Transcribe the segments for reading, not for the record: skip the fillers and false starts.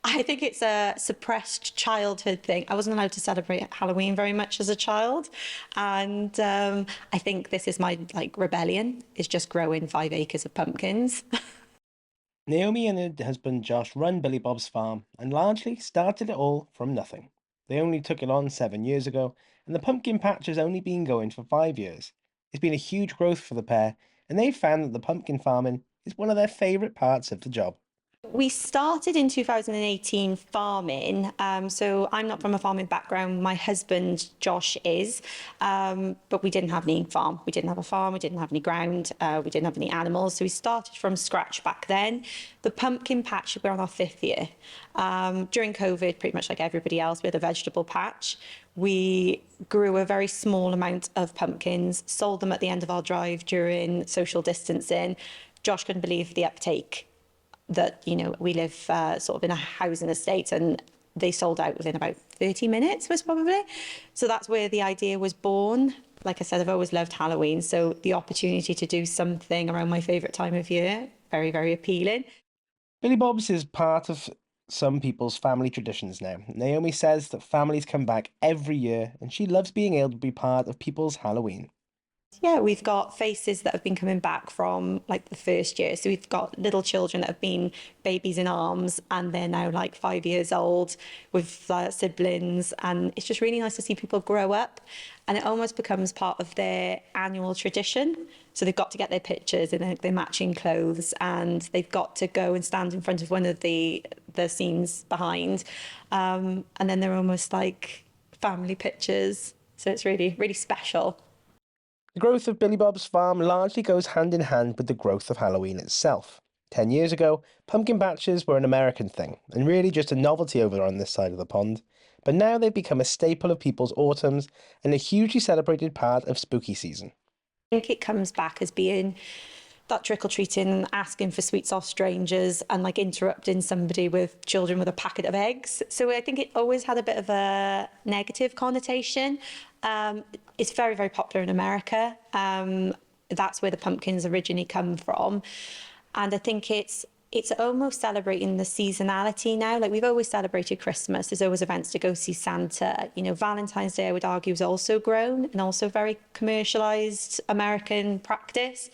I think it's a suppressed childhood thing. I wasn't allowed to celebrate Halloween very much as a child, and I think this is my rebellion. Is just growing 5 acres of pumpkins. Naomi and her husband Josh run Billy Bob's farm and largely started it all from nothing. They only took it on 7 years ago, and the pumpkin patch has only been going for 5 years. It's been a huge growth for the pair, and they've found that the pumpkin farming is one of their favourite parts of the job. We started in 2018 farming. So I'm not from a farming background. My husband, Josh, is. But we didn't have any farm. We didn't have a farm. We didn't have any ground. We didn't have any animals. So we started from scratch back then. The pumpkin patch, we're on our 5th year. During COVID, pretty much like everybody else, we had a vegetable patch. We grew a very small amount of pumpkins, sold them at the end of our drive during social distancing. Josh couldn't believe the uptake that, we live sort of in a housing estate, and they sold out within about 30 minutes was probably. So that's where the idea was born. Like I said, I've always loved Halloween. So the opportunity to do something around my favourite time of year, very, very appealing. Billy Bob's is part of some people's family traditions now. Naomi says that families come back every year, and she loves being able to be part of people's Halloween. Yeah, we've got faces that have been coming back from like the first year. So we've got little children that have been babies in arms, and they're now like 5 years old with siblings. And it's just really nice to see people grow up, and it almost becomes part of their annual tradition. So they've got to get their pictures in their matching clothes, and they've got to go and stand in front of one of the scenes behind. And then they're almost like family pictures. So it's really, really special. The growth of Billy Bob's farm largely goes hand in hand with the growth of Halloween itself. 10 years ago, pumpkin patches were an American thing, and really just a novelty over on this side of the pond. But now they've become a staple of people's autumns and a hugely celebrated part of spooky season. I think it comes back as being that trick-or-treating, asking for sweets off strangers, and like interrupting somebody with children with a packet of eggs. So I think it always had a bit of a negative connotation. It's very, very popular in America. That's where the pumpkins originally come from. And I think it's almost celebrating the seasonality now. Like, we've always celebrated Christmas. There's always events to go see Santa. Valentine's Day, I would argue, has also grown, and also very commercialized American practice.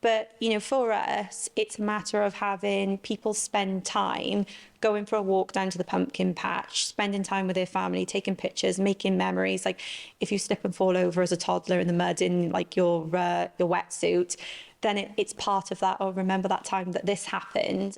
But, for us, it's a matter of having people spend time going for a walk down to the pumpkin patch, spending time with their family, taking pictures, making memories. Like, if you slip and fall over as a toddler in the mud in like your wetsuit, then it's part of that. Or remember that time that this happened.